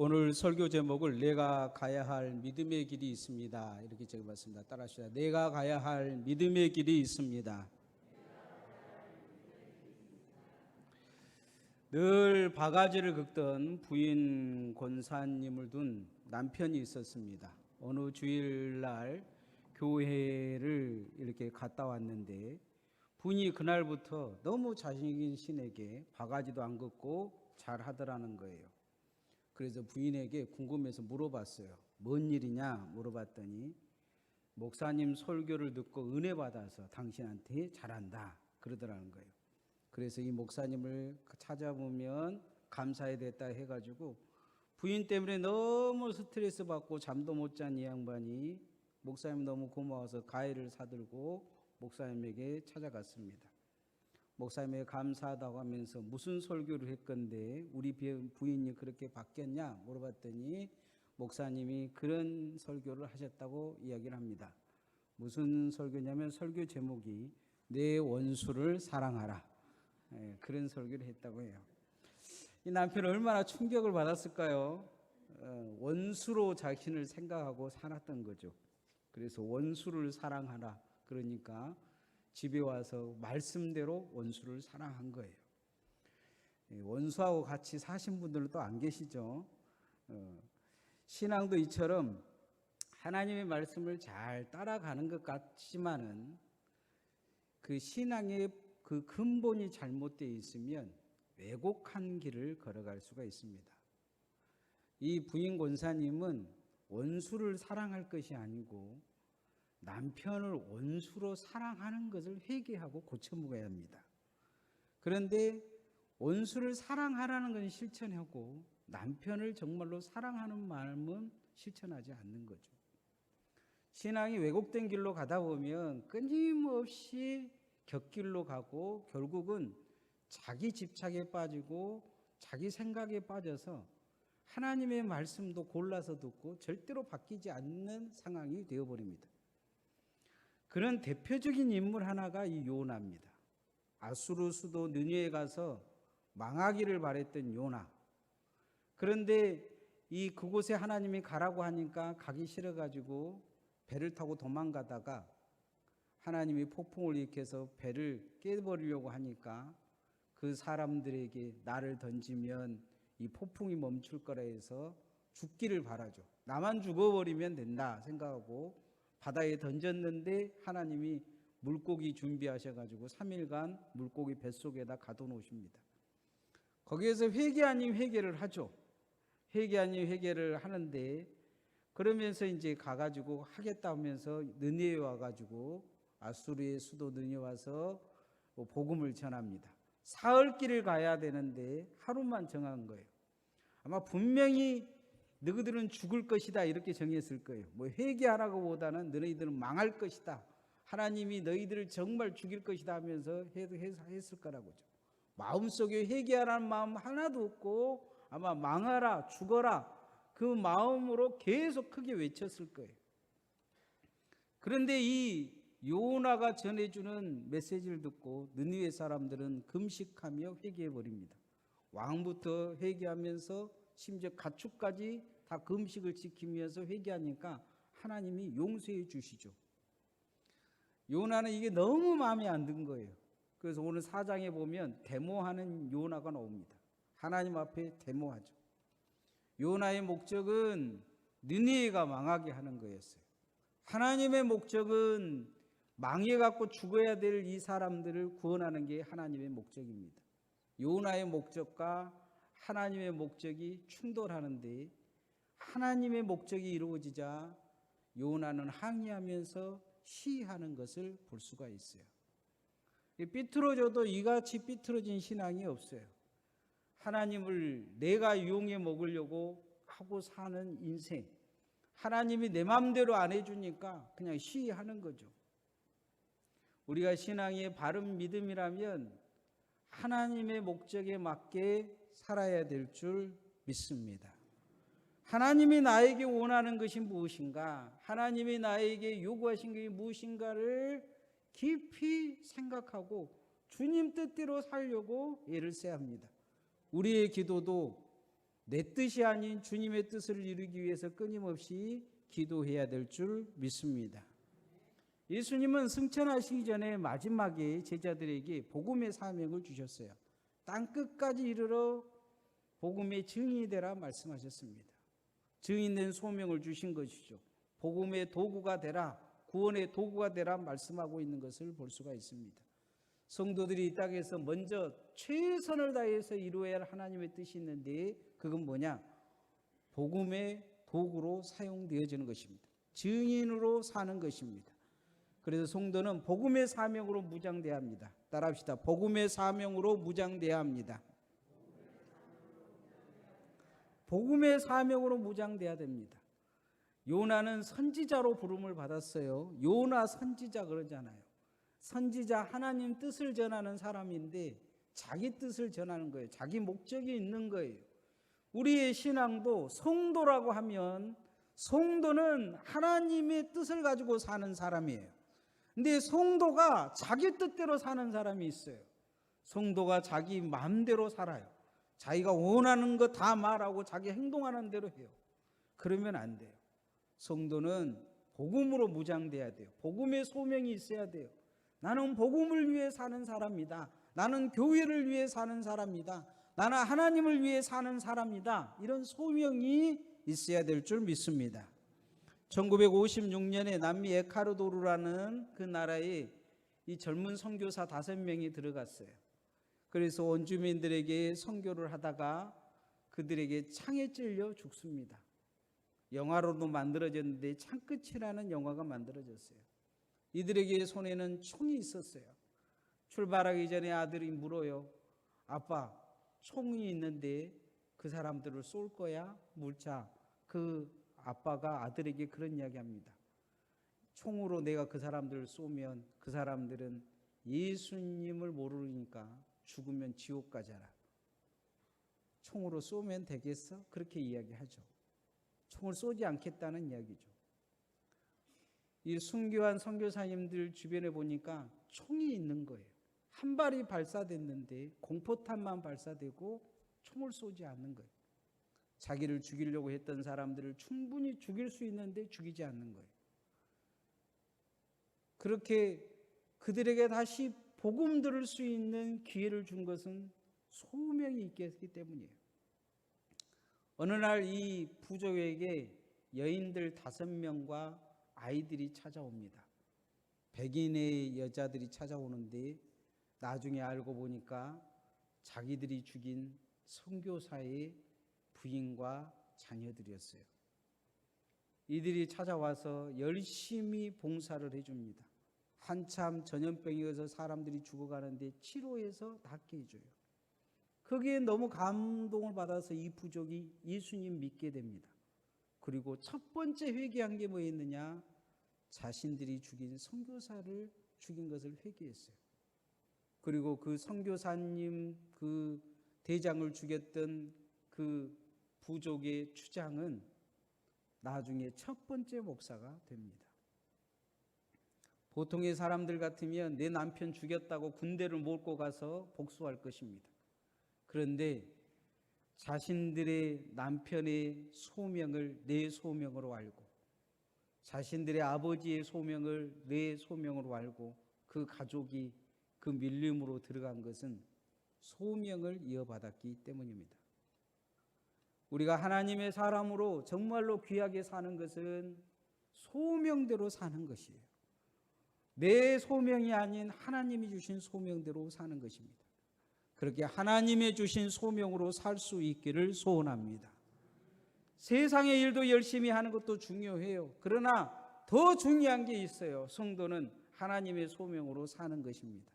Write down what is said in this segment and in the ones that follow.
오늘 설교 제목을 내가 가야 할 믿음의 길이 있습니다. 이렇게 적어봤습니다. 따라하시다. 내가 가야 할 믿음의 길이 있습니다. 늘 바가지를 긁던 부인 권사님을 둔 남편이 있었습니다. 어느 주일날 교회를 이렇게 갔다 왔는데 부인이 그날부터 너무 자신에게 바가지도 안 긁고 잘 하더라는 거예요. 그래서 부인에게 궁금해서 물어봤어요. 뭔 일이냐 물어봤더니 목사님 설교를 듣고 은혜 받아서 당신한테 잘한다 그러더라는 거예요. 그래서 이 목사님을 찾아보면 감사해야 됐다 해가지고 부인 때문에 너무 스트레스 받고 잠도 못 잔 이 양반이 목사님 너무 고마워서 과일을 사들고 목사님에게 찾아갔습니다. 목사님에게 감사하다고 하면서 무슨 설교를 했건데 우리 부인이 그렇게 바뀌었냐 물어봤더니 목사님이 그런 설교를 하셨다고 이야기를 합니다. 무슨 설교냐면 설교 제목이 내 원수를 사랑하라. 그런 설교를 했다고 해요. 이 남편은 얼마나 충격을 받았을까요? 원수로 자신을 생각하고 살았던 거죠. 그래서 원수를 사랑하라. 그러니까 집에 와서 말씀대로 원수를 사랑한 거예요. 원수하고 같이 사신 분들은 또 안 계시죠. 신앙도 이처럼 하나님의 말씀을 잘 따라가는 것 같지만은 그 신앙의 그 근본이 잘못되어 있으면 왜곡한 길을 걸어갈 수가 있습니다. 이 부인 권사님은 원수를 사랑할 것이 아니고 남편을 원수로 사랑하는 것을 회개하고 고쳐먹어야 합니다. 그런데 원수를 사랑하라는 건 실천하고 남편을 정말로 사랑하는 마음은 실천하지 않는 거죠. 신앙이 왜곡된 길로 가다 보면 끊임없이 곁길로 가고 결국은 자기 집착에 빠지고 자기 생각에 빠져서 하나님의 말씀도 골라서 듣고 절대로 바뀌지 않는 상황이 되어버립니다. 그런 대표적인 인물 하나가 이 요나입니다. 아수르 수도 느니에 가서 망하기를 바랬던 요나. 그런데 그곳에 하나님이 가라고 하니까 가기 싫어가지고 배를 타고 도망가다가 하나님이 폭풍을 일으켜서 배를 깨버리려고 하니까 그 사람들에게 나를 던지면 이 폭풍이 멈출 거라 해서 죽기를 바라죠. 나만 죽어버리면 된다 생각하고 바다에 던졌는데 하나님이 물고기 준비하셔가지고 3일간 물고기 뱃속에다 가둬놓으십니다. 거기에서 회개 아닌 회개를 하죠. 회개 아닌 회개를 하는데 그러면서 이제 가가지고 하겠다 하면서 느니에 와가지고 아수르의 수도 느니에 와서 복음을 전합니다. 사흘 길을 가야 되는데 하루만 정한 거예요. 아마 분명히 너희들은 죽을 것이다 이렇게 정했을 거예요. 뭐 회개하라고 보다는 너희들은 망할 것이다. 하나님이 너희들을 정말 죽일 것이다 하면서 했을 거라고죠. 마음속에 회개하라는 마음 하나도 없고 아마 망하라 죽어라 그 마음으로 계속 크게 외쳤을 거예요. 그런데 이 요나가 전해주는 메시지를 듣고 느니웨 사람들은 금식하며 회개해버립니다. 왕부터 회개하면서 심지어 가축까지 다 금식을 지키면서 회개하니까 하나님이 용서해 주시죠. 요나는 이게 너무 마음에 안 든 거예요. 그래서 오늘 4장에 보면 데모하는 요나가 나옵니다. 하나님 앞에 데모하죠. 요나의 목적은 느니웨가 망하게 하는 거였어요. 하나님의 목적은 망해갖고 죽어야 될 이 사람들을 구원하는 게 하나님의 목적입니다. 요나의 목적과 하나님의 목적이 충돌하는데 하나님의 목적이 이루어지자 요나는 항의하면서 시위하는 것을 볼 수가 있어요. 삐뚤어져도 이같이 삐뚤어진 신앙이 없어요. 하나님을 내가 이용해 먹으려고 하고 사는 인생, 하나님이 내 마음대로 안 해주니까 그냥 시위하는 거죠. 우리가 신앙의 바른 믿음이라면 하나님의 목적에 맞게 살아야 될 줄 믿습니다. 하나님이 나에게 원하는 것이 무엇인가, 하나님이 나에게 요구하신 것이 무엇인가를 깊이 생각하고 주님 뜻대로 살려고 애를 써야 합니다. 우리의 기도도 내 뜻이 아닌 주님의 뜻을 이루기 위해서 끊임없이 기도해야 될 줄 믿습니다. 예수님은 승천하시기 전에 마지막에 제자들에게 복음의 사명을 주셨어요. 땅 끝까지 이르러 복음의 증인이 되라 말씀하셨습니다. 증인된 소명을 주신 것이죠. 복음의 도구가 되라, 구원의 도구가 되라 말씀하고 있는 것을 볼 수가 있습니다. 성도들이 이 땅에서 먼저 최선을 다해서 이루어야 할 하나님의 뜻이 있는데 그건 뭐냐? 복음의 도구로 사용되어지는 것입니다. 증인으로 사는 것입니다. 그래서 성도는 복음의 사명으로 무장돼야 합니다. 따라합시다. 복음의 사명으로 무장돼야 합니다. 복음의 사명으로 무장돼야 됩니다. 요나는 선지자로 부름을 받았어요. 요나 선지자 그러잖아요. 선지자, 하나님 뜻을 전하는 사람인데 자기 뜻을 전하는 거예요. 자기 목적이 있는 거예요. 우리의 신앙도 성도라고 하면 성도는 하나님의 뜻을 가지고 사는 사람이에요. 근데 성도가 자기 뜻대로 사는 사람이 있어요. 성도가 자기 마음대로 살아요. 자기가 원하는 거 다 말하고 자기 행동하는 대로 해요. 그러면 안 돼요. 성도는 복음으로 무장돼야 돼요. 복음의 소명이 있어야 돼요. 나는 복음을 위해 사는 사람이다. 나는 교회를 위해 사는 사람이다. 나는 하나님을 위해 사는 사람이다. 이런 소명이 있어야 될 줄 믿습니다. 1956년에 남미 에콰도르라는 그 나라에 이 젊은 선교사 5명이 들어갔어요. 그래서 원주민들에게 선교를 하다가 그들에게 창에 찔려 죽습니다. 영화로도 만들어졌는데 창끝이라는 영화가 만들어졌어요. 이들에게 손에는 총이 있었어요. 출발하기 전에 아들이 물어요. 아빠, 총이 있는데 그 사람들을 쏠 거야? 묻자 그 아빠가 아들에게 그런 이야기합니다. 총으로 내가 그 사람들을 쏘면 그 사람들은 예수님을 모르니까 죽으면 지옥 가잖아. 총으로 쏘면 되겠어? 그렇게 이야기하죠. 총을 쏘지 않겠다는 이야기죠. 이 순교한 선교사님들 주변에 보니까 총이 있는 거예요. 한 발이 발사됐는데 공포탄만 발사되고 총을 쏘지 않는 거예요. 자기를 죽이려고 했던 사람들을 충분히 죽일 수 있는데 죽이지 않는 거예요. 그렇게 그들에게 다시 복음 들을 수 있는 기회를 준 것은 소명이 있기 때문이에요. 어느 날 이 부족에게 여인들 5명과 아이들이 찾아옵니다. 백인의 여자들이 찾아오는데 나중에 알고 보니까 자기들이 죽인 선교사의 부인과 자녀들이었어요. 이들이 찾아와서 열심히 봉사를 해줍니다. 한참 전염병이어서 사람들이 죽어가는데 치료해서 낫게 해줘요. 거기에 너무 감동을 받아서 이 부족이 예수님 믿게 됩니다. 그리고 첫 번째 회개한 게 뭐였느냐? 자신들이 죽인 선교사를 죽인 것을 회개했어요. 그리고 그 선교사님 그 대장을 죽였던 그 부족의 추장은 나중에 첫 번째 목사가 됩니다. 보통의 사람들 같으면 내 남편 죽였다고 군대를 몰고 가서 복수할 것입니다. 그런데 자신들의 남편의 소명을 내 소명으로 알고 자신들의 아버지의 소명을 내 소명으로 알고 그 가족이 그 밀림으로 들어간 것은 소명을 이어받았기 때문입니다. 우리가 하나님의 사람으로 정말로 귀하게 사는 것은 소명대로 사는 것이에요. 내 소명이 아닌 하나님이 주신 소명대로 사는 것입니다. 그렇게 하나님의 주신 소명으로 살 수 있기를 소원합니다. 세상의 일도 열심히 하는 것도 중요해요. 그러나 더 중요한 게 있어요. 성도는 하나님의 소명으로 사는 것입니다.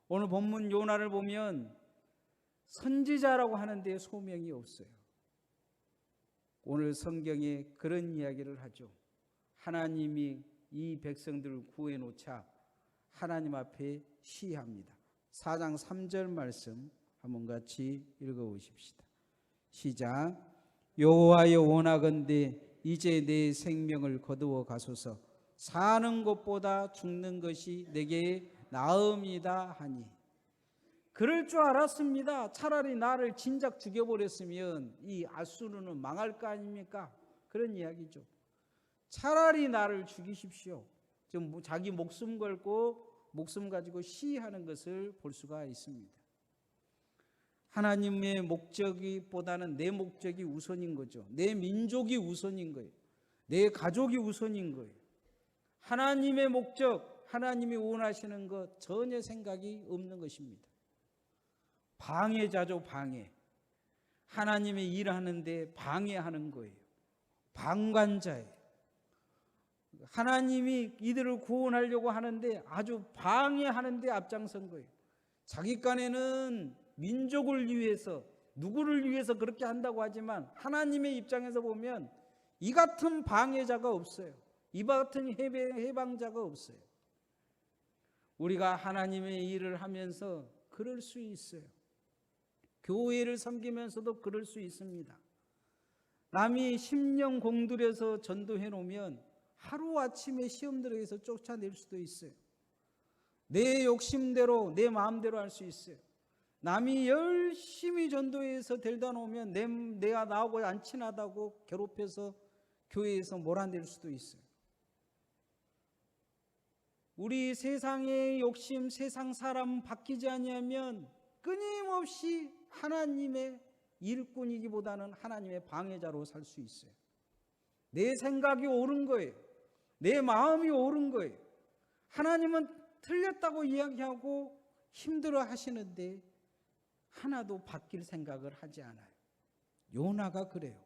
오늘 본문 요나를 보면 선지자라고 하는데 소명이 없어요. 오늘 성경에 그런 이야기를 하죠. 하나님이 이 백성들을 구해놓자 하나님 앞에 시합니다. 4장 3절 말씀 한번 같이 읽어보십시다. 시작. 여호와여 원하건대 이제 내 생명을 거두어 가소서. 사는 것보다 죽는 것이 내게 나음이다 하니. 그럴 줄 알았습니다. 차라리 나를 진작 죽여버렸으면 이 아수르는 망할 거 아닙니까? 그런 이야기죠. 차라리 나를 죽이십시오. 좀 자기 목숨 걸고 목숨 가지고 시위하는 것을 볼 수가 있습니다. 하나님의 목적보다는 내 목적이 우선인 거죠. 내 민족이 우선인 거예요. 내 가족이 우선인 거예요. 하나님의 목적, 하나님이 원하시는 것 전혀 생각이 없는 것입니다. 방해자죠, 방해. 하나님의 일하는데 방해하는 거예요. 방관자예요. 하나님이 이들을 구원하려고 하는데 아주 방해하는 데 앞장선 거예요. 자기 간에는 민족을 위해서, 누구를 위해서 그렇게 한다고 하지만 하나님의 입장에서 보면 이 같은 방해자가 없어요. 이 같은 해방자가 없어요. 우리가 하나님의 일을 하면서 그럴 수 있어요. 교회를 섬기면서도 그럴 수 있습니다. 남이 10년 공들여서 전도해 놓으면 하루아침에 시험 들어서 쫓아낼 수도 있어요. 내 욕심대로 내 마음대로 할 수 있어요. 남이 열심히 전도해서 데려다 놓으면 내가 나하고 안 친하다고 괴롭혀서 교회에서 몰아낼 수도 있어요. 우리 세상의 욕심, 세상 사람 바뀌지 아니하면 끊임없이 하나님의 일꾼이기보다는 하나님의 방해자로 살 수 있어요. 내 생각이 옳은 거예요. 내 마음이 옳은 거예요. 하나님은 틀렸다고 이야기하고 힘들어 하시는데 하나도 바뀔 생각을 하지 않아요. 요나가 그래요.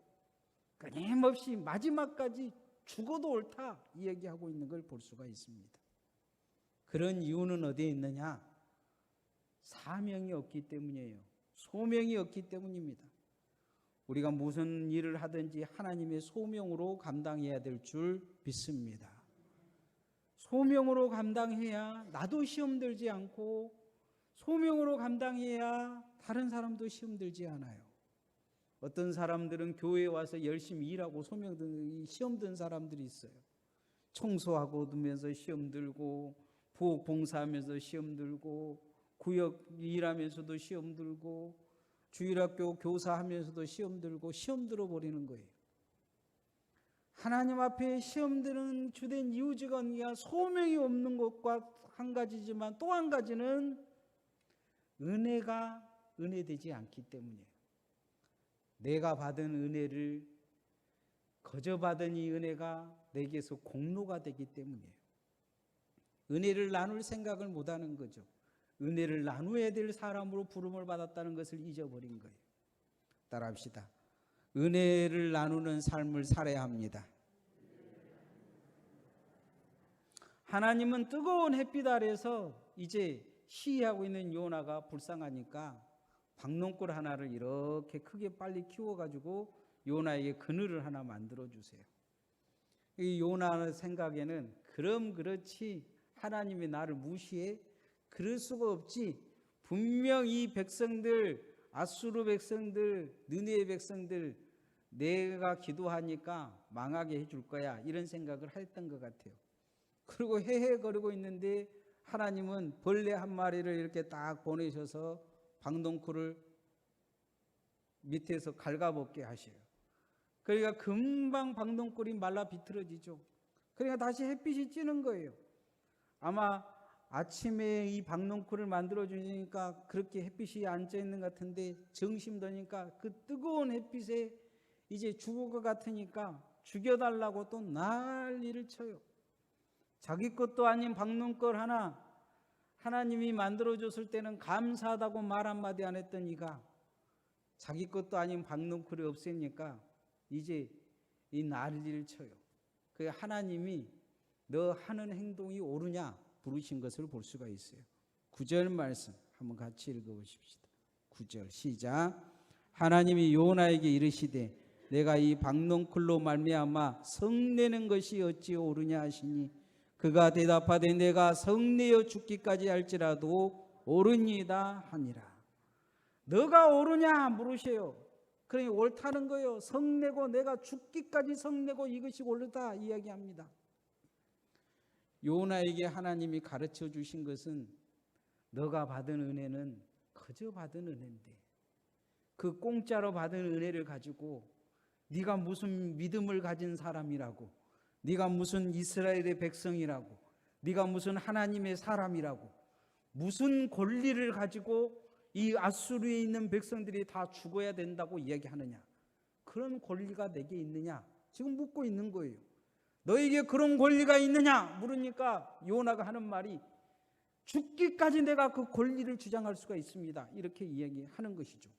끊임없이 마지막까지 죽어도 옳다 이야기하고 있는 걸 볼 수가 있습니다. 그런 이유는 어디에 있느냐? 사명이 없기 때문이에요. 소명이 없기 때문입니다. 우리가 무슨 일을 하든지 하나님의 소명으로 감당해야 될 줄 믿습니다. 소명으로 감당해야 나도 시험 들지 않고 소명으로 감당해야 다른 사람도 시험 들지 않아요. 어떤 사람들은 교회에 와서 열심히 일하고 시험 든 사람들이 있어요. 청소하고 두면서 시험 들고 부엌 봉사하면서 시험 들고 구역 일하면서도 시험 들고 주일학교 교사하면서도 시험 들고 시험 들어버리는 거예요. 하나님 앞에 시험 드는 주된 이유가 아니라 소명이 없는 것과 한 가지지만 또 한 가지는 은혜가 은혜되지 않기 때문이에요. 내가 받은 은혜를 거저받은 이 은혜가 내게서 공로가 되기 때문이에요. 은혜를 나눌 생각을 못하는 거죠. 은혜를 나누어야 될 사람으로 부름을 받았다는 것을 잊어버린 거예요. 따라합시다. 은혜를 나누는 삶을 살아야 합니다. 하나님은 뜨거운 햇빛 아래서 이제 시위하고 있는 요나가 불쌍하니까 박농골 하나를 이렇게 크게 빨리 키워가지고 요나에게 그늘을 하나 만들어주세요. 이 요나 생각에는 그럼 그렇지 하나님이 나를 무시해? 그럴 수가 없지. 분명 이 백성들, 아수르 백성들, 느느웨 백성들 내가 기도하니까 망하게 해줄 거야 이런 생각을 했던 것 같아요. 그리고 헤헤거리고 있는데 하나님은 벌레 한 마리를 이렇게 딱 보내셔서 박농쿨을 밑에서 갉아먹게 하셔요. 그러니까 금방 박농쿨이 말라 비틀어지죠. 그러니까 다시 햇빛이 찌는 거예요. 아마 아침에 이 박농쿨을 만들어 주니까 그렇게 햇빛이 안 쪄 있는 것 같은데 정심 드니까 그 뜨거운 햇빛에 이제 죽을 것 같으니까 죽여달라고 또 난리를 쳐요. 자기 것도 아닌 박농쿨 하나 하나님이 만들어줬을 때는 감사하다고 말 한마디 안 했던 이가 자기 것도 아닌 박농쿨이 없으니까 이제 이 난리를 쳐요. 그 하나님이 너 하는 행동이 옳으냐 부르신 것을 볼 수가 있어요. 9절 말씀 한번 같이 읽어보십시다. 9절 시작. 하나님이 요나에게 이르시되 내가 이 박농쿨로 말미암아 성내는 것이 어찌 옳으냐 하시니 그가 대답하되 내가 성내어 죽기까지 할지라도 옳으니이다 하니라. 너가 옳으냐 물으셔요. 그러니 옳다는 거예요. 성내고 내가 죽기까지 성내고 이것이 옳다 이야기합니다. 요나에게 하나님이 가르쳐 주신 것은 너가 받은 은혜는 그저 받은 은혜인데 그 공짜로 받은 은혜를 가지고 네가 무슨 믿음을 가진 사람이라고, 네가 무슨 이스라엘의 백성이라고, 네가 무슨 하나님의 사람이라고, 무슨 권리를 가지고 이 앗수르에 있는 백성들이 다 죽어야 된다고 이야기하느냐, 그런 권리가 내게 있느냐 지금 묻고 있는 거예요. 너에게 그런 권리가 있느냐 물으니까 요나가 하는 말이 죽기까지 내가 그 권리를 주장할 수가 있습니다, 이렇게 이야기하는 것이죠.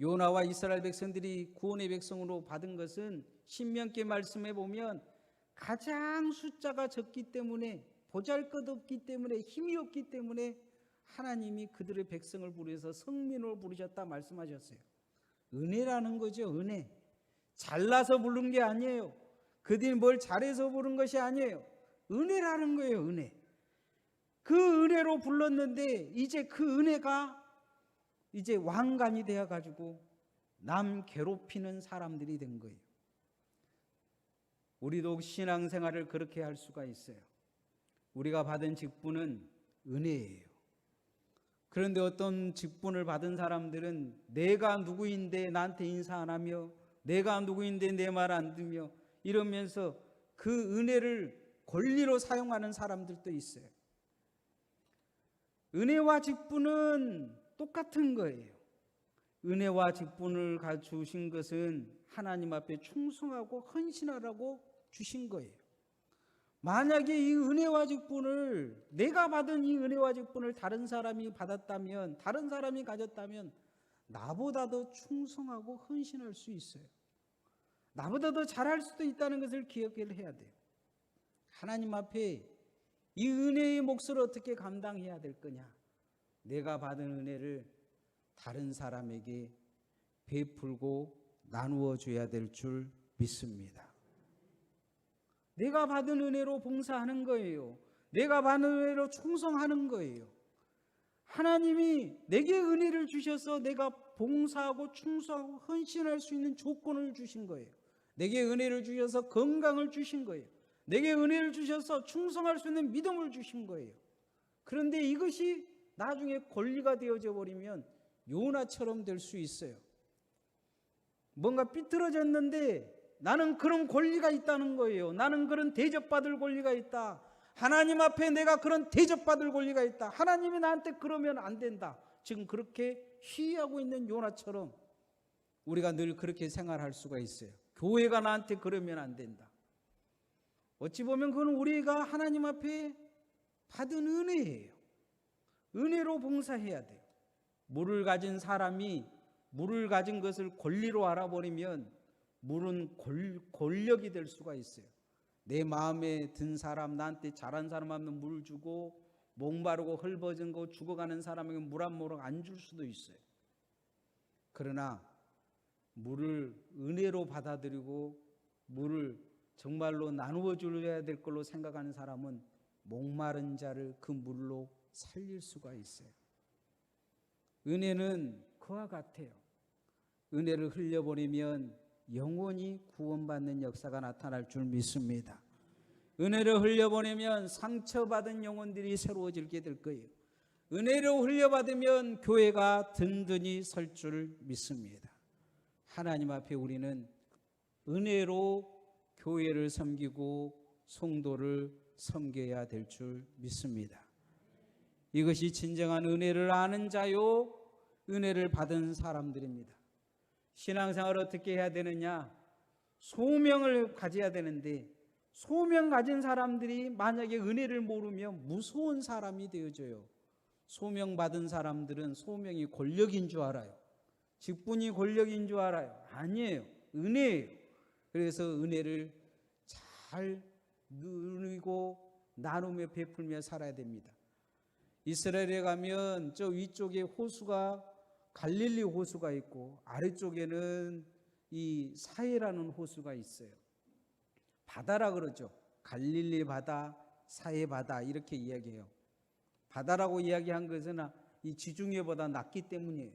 요나와 이스라엘 백성들이 구원의 백성으로 받은 것은 신명기 말씀에 보면 가장 숫자가 적기 때문에, 보잘것없기 때문에, 힘이 없기 때문에 하나님이 그들의 백성을 부르셔서 성민으로 부르셨다 말씀하셨어요. 은혜라는 거죠. 은혜. 잘나서 부른 게 아니에요. 그들이 뭘 잘해서 부른 것이 아니에요. 은혜라는 거예요. 은혜. 그 은혜로 불렀는데 이제 그 은혜가 이제 왕관이 되어가지고 남 괴롭히는 사람들이 된 거예요. 우리도 신앙생활을 그렇게 할 수가 있어요. 우리가 받은 직분은 은혜예요. 그런데 어떤 직분을 받은 사람들은 내가 누구인데 나한테 인사 안 하며, 내가 누구인데 내 말 안 듣며 이러면서 그 은혜를 권리로 사용하는 사람들도 있어요. 은혜와 직분은 똑같은 거예요. 은혜와 직분을 주신 것은 하나님 앞에 충성하고 헌신하라고 주신 거예요. 만약에 이 은혜와 직분을, 내가 받은 이 은혜와 직분을 다른 사람이 받았다면, 다른 사람이 가졌다면 나보다 더 충성하고 헌신할 수 있어요. 나보다 더 잘할 수도 있다는 것을 기억해야 돼요. 하나님 앞에 이 은혜의 몫을 어떻게 감당해야 될 거냐? 내가 받은 은혜를 다른 사람에게 베풀고 나누어 줘야 될 줄 믿습니다. 내가 받은 은혜로 봉사하는 거예요. 내가 받은 은혜로 충성하는 거예요. 하나님이 내게 은혜를 주셔서 내가 봉사하고 충성하고 헌신할 수 있는 조건을 주신 거예요. 내게 은혜를 주셔서 건강을 주신 거예요. 내게 은혜를 주셔서 충성할 수 있는 믿음을 주신 거예요. 그런데 이것이 나중에 권리가 되어져 버리면 요나처럼 될 수 있어요. 뭔가 삐뚤어졌는데 나는 그런 권리가 있다는 거예요. 나는 그런 대접받을 권리가 있다. 하나님 앞에 내가 그런 대접받을 권리가 있다. 하나님이 나한테 그러면 안 된다. 지금 그렇게 시위하고 있는 요나처럼 우리가 늘 그렇게 생활할 수가 있어요. 교회가 나한테 그러면 안 된다. 어찌 보면 그건 우리가 하나님 앞에 받은 은혜예요. 은혜로 봉사해야 돼요. 물을 가진 사람이 물을 가진 것을 권리로 알아버리면 물은 권력이 될 수가 있어요. 내 마음에 든 사람, 나한테 잘한 사람한테 물 주고 목마르고 헐벗은 거 죽어가는 사람에게 물 한 모금 안 줄 수도 있어요. 그러나 물을 은혜로 받아들이고 물을 정말로 나누어 줘야 될 걸로 생각하는 사람은 목마른 자를 그 물로 살릴 수가 있어요. 은혜는 그와 같아요. 은혜를 흘려버리면 영원히 구원받는 역사가 나타날 줄 믿습니다. 은혜를 흘려보내면 상처받은 영혼들이 새로워지게 될 거예요. 은혜를 흘려받으면 교회가 든든히 설 줄 믿습니다. 하나님 앞에 우리는 은혜로 교회를 섬기고 성도를 섬겨야 될 줄 믿습니다. 이것이 진정한 은혜를 아는 자요, 은혜를 받은 사람들입니다. 신앙생활을 어떻게 해야 되느냐? 소명을 가져야 되는데 소명 가진 사람들이 만약에 은혜를 모르면 무서운 사람이 되어져요. 소명 받은 사람들은 소명이 권력인 줄 알아요. 직분이 권력인 줄 알아요. 아니에요. 은혜예요. 그래서 은혜를 잘 누리고 나누며 베풀며 살아야 됩니다. 이스라엘에 가면 저 위쪽에 호수가 갈릴리 호수가 있고 아래쪽에는 이 사해라는 호수가 있어요. 바다라 그러죠. 갈릴리 바다, 사해 바다 이렇게 이야기해요. 바다라고 이야기한 것은 이 지중해보다 낮기 때문이에요.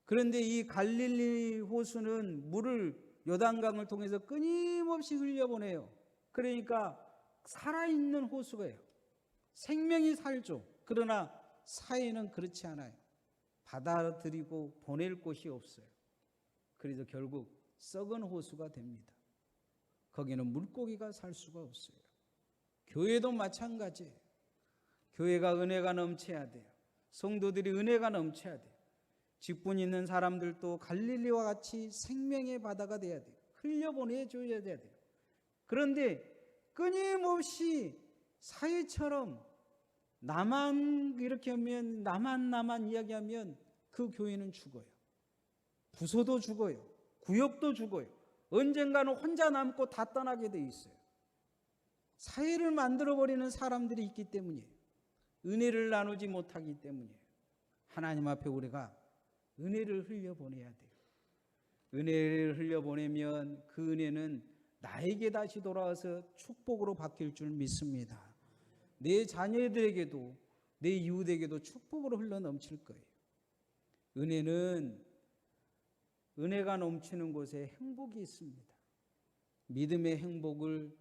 그런데 이 갈릴리 호수는 물을 요단강을 통해서 끊임없이 흘려보내요. 그러니까 살아있는 호수예요. 생명이 살죠. 그러나 사회는 그렇지 않아요. 받아들이고 보낼 곳이 없어요. 그래서 결국 썩은 호수가 됩니다. 거기는 물고기가 살 수가 없어요. 교회도 마찬가지예요. 교회가 은혜가 넘쳐야 돼요. 성도들이 은혜가 넘쳐야 돼요. 직분 있는 사람들도 갈릴리와 같이 생명의 바다가 돼야 돼요. 흘려보내줘야 돼요. 그런데 끊임없이 사회처럼 나만 이렇게 하면 나만 이야기하면 그 교회는 죽어요. 부서도 죽어요. 구역도 죽어요. 언젠가는 혼자 남고 다 떠나게 돼 있어요. 사회를 만들어버리는 사람들이 있기 때문이에요. 은혜를 나누지 못하기 때문이에요. 하나님 앞에 우리가 은혜를 흘려보내야 돼요. 은혜를 흘려보내면 그 은혜는 나에게 다시 돌아와서 축복으로 바뀔 줄 믿습니다. 내 자녀들에게도 내 이웃에게도 축복으로 흘러넘칠 거예요. 은혜가 넘치는 곳에 행복이 있습니다. 믿음의 행복을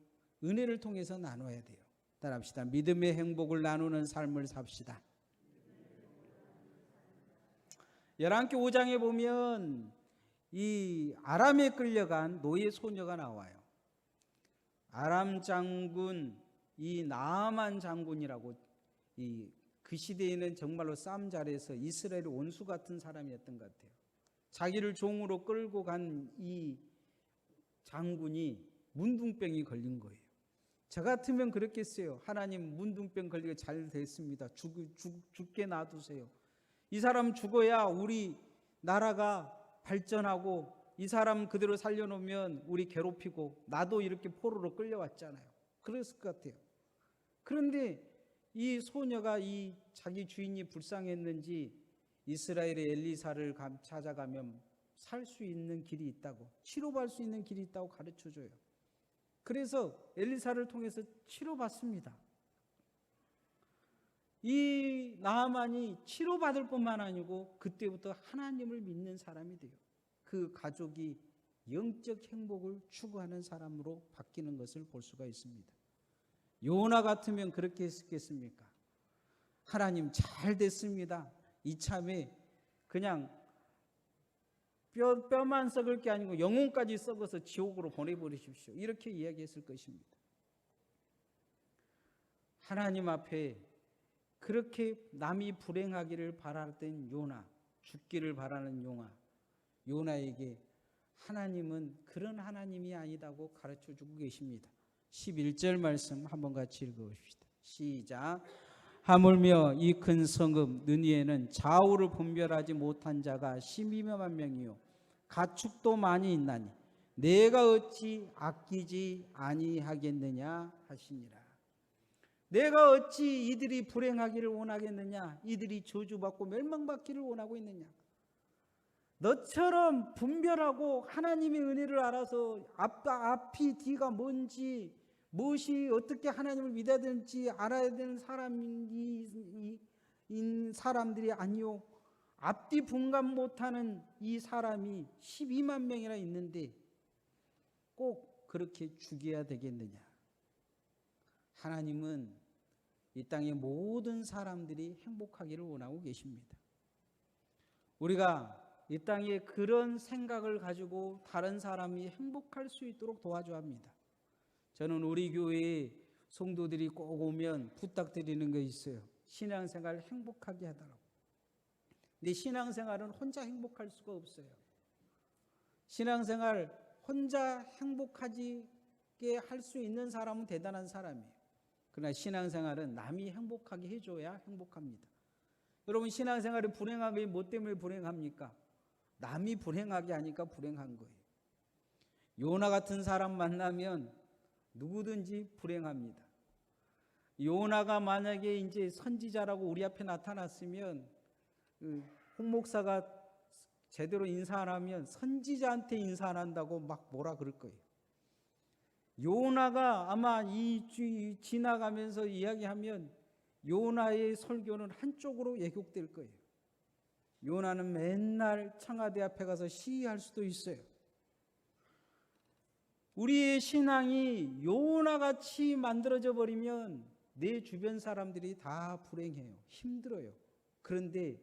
은혜를 통해서 나눠야 돼요. 따라합시다. 믿음의 행복을 나누는 삶을 삽시다. 열왕기 5장에 보면 이 아람에 끌려간 노예 소녀가 나와요. 아람 장군 이 나아만 장군이라고 그 시대에는 정말로 싸움 잘해서 이스라엘의 원수 같은 사람이었던 것 같아요. 자기를 종으로 끌고 간 이 장군이 문둥병이 걸린 거예요. 저 같으면 그랬겠어요. 하나님 문둥병 걸리게 잘 됐습니다. 죽게 놔두세요. 이 사람 죽어야 우리 나라가 발전하고 이 사람 그대로 살려놓으면 우리 괴롭히고 나도 이렇게 포로로 끌려왔잖아요. 그랬을 것 같아요. 그런데 이 소녀가 이 자기 주인이 불쌍했는지 이스라엘의 엘리사를 찾아가면 살 수 있는 길이 있다고, 치료받을 수 있는 길이 있다고 가르쳐줘요. 그래서 엘리사를 통해서 치료받습니다. 이 나아만이 치료받을 뿐만 아니고 그때부터 하나님을 믿는 사람이 돼요. 그 가족이 영적 행복을 추구하는 사람으로 바뀌는 것을 볼 수가 있습니다. 요나 같으면 그렇게 했겠습니까? 하나님 잘 됐습니다. 이참에 그냥 뼈만 썩을 게 아니고 영혼까지 썩어서 지옥으로 보내버리십시오. 이렇게 이야기했을 것입니다. 하나님 앞에 그렇게 남이 불행하기를 바라던 요나, 죽기를 바라는 요나에게 하나님은 그런 하나님이 아니다고 가르쳐주고 계십니다. 11절 말씀 한번 같이 읽어봅시다. 시작. 하물며 이 큰 성읍 느니에는 좌우를 분별하지 못한 자가 12만 명이요 가축도 많이 있나니 내가 어찌 아끼지 아니하겠느냐 하시니라. 내가 어찌 이들이 불행하기를 원하겠느냐, 이들이 저주받고 멸망받기를 원하고 있느냐. 너처럼 분별하고 하나님의 은혜를 알아서 앞이 뒤가 뭔지, 무엇이 어떻게 하나님을 믿어야 되는지 알아야 되는 사람들이 아니요, 앞뒤 분간 못하는 이 사람이 12만 명이나 있는데 꼭 그렇게 죽여야 되겠느냐. 하나님은 이 땅의 모든 사람들이 행복하기를 원하고 계십니다. 우리가 이 땅에 그런 생각을 가지고 다른 사람이 행복할 수 있도록 도와줘야 합니다. 저는 우리 교회에 성도들이 꼭 오면 부탁드리는 거 있어요. 신앙생활 행복하게 하더라고. 근데 신앙생활은 혼자 행복할 수가 없어요. 신앙생활 혼자 행복하게 할 수 있는 사람은 대단한 사람이에요. 그러나 신앙생활은 남이 행복하게 해줘야 행복합니다. 여러분, 신앙생활이 불행한 게 뭐 때문에 불행합니까? 남이 불행하게 하니까 불행한 거예요. 요나 같은 사람 만나면 누구든지 불행합니다. 요나가 만약에 이제 선지자라고 우리 앞에 나타났으면 홍 목사가 제대로 인사 안 하면 선지자한테 인사 안 한다고 막 뭐라 그럴 거예요. 요나가 아마 지나가면서 이야기하면 요나의 설교는 한쪽으로 왜곡될 거예요. 요나는 맨날 청와대 앞에 가서 시위할 수도 있어요. 우리의 신앙이 요나같이 만들어져 버리면 내 주변 사람들이 다 불행해요. 힘들어요. 그런데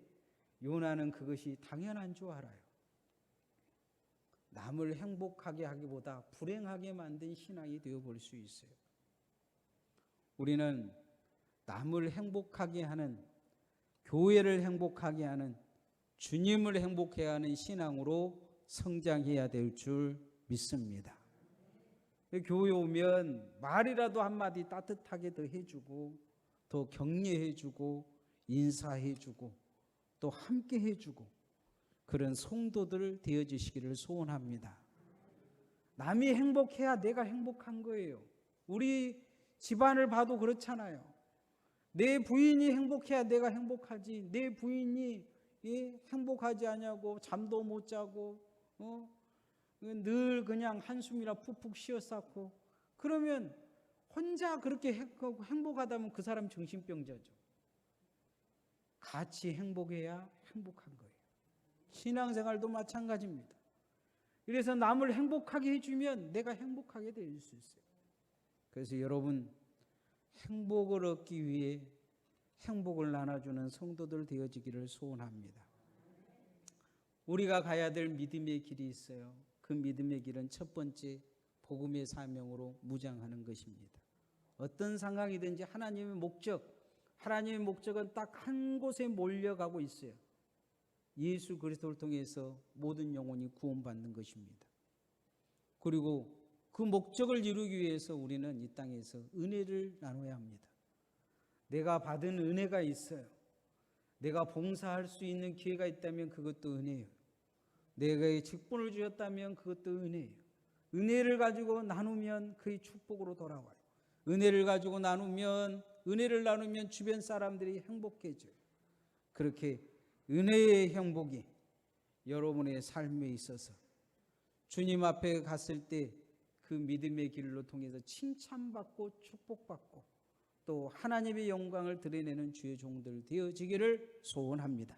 요나는 그것이 당연한 줄 알아요. 남을 행복하게 하기보다 불행하게 만든 신앙이 되어볼 수 있어요. 우리는 남을 행복하게 하는, 교회를 행복하게 하는, 주님을 행복해 하는 신앙으로 성장해야 될 줄 믿습니다. 교회 오면 말이라도 한마디 따뜻하게 더 해주고, 더 격려해주고, 인사해주고, 또 함께 해주고, 그런 성도들 되어주시기를 소원합니다. 남이 행복해야 내가 행복한 거예요. 우리 집안을 봐도 그렇잖아요. 내 부인이 행복해야 내가 행복하지. 내 부인이 행복하지 않냐고 잠도 못 자고 늘 그냥 한숨이나 푹푹 쉬었었고, 그러면 혼자 그렇게 행복하다면 그 사람 정신병자죠. 같이 행복해야 행복한 거예요. 신앙생활도 마찬가지입니다. 그래서 남을 행복하게 해주면 내가 행복하게 될 수 있어요. 그래서 여러분, 행복을 얻기 위해 행복을 나눠주는 성도들 되어지기를 소원합니다. 우리가 가야 될 믿음의 길이 있어요. 그 믿음의 길은 첫 번째, 복음의 사명으로 무장하는 것입니다. 어떤 상황이든지 하나님의 목적은 딱 한 곳에 몰려가고 있어요. 예수 그리스도를 통해서 모든 영혼이 구원받는 것입니다. 그리고 그 목적을 이루기 위해서 우리는 이 땅에서 은혜를 나눠야 합니다. 내가 받은 은혜가 있어요. 내가 봉사할 수 있는 기회가 있다면 그것도 은혜예요. 내가 직분을 주셨다면 그것도 은혜예요. 은혜를 가지고 나누면 그의 축복으로 돌아와요. 은혜를 나누면 주변 사람들이 행복해져요. 그렇게 은혜의 행복이 여러분의 삶에 있어서 주님 앞에 갔을 때 그 믿음의 길로 통해서 칭찬받고 축복받고 또 하나님의 영광을 드러내는 주의 종들 되어지기를 소원합니다.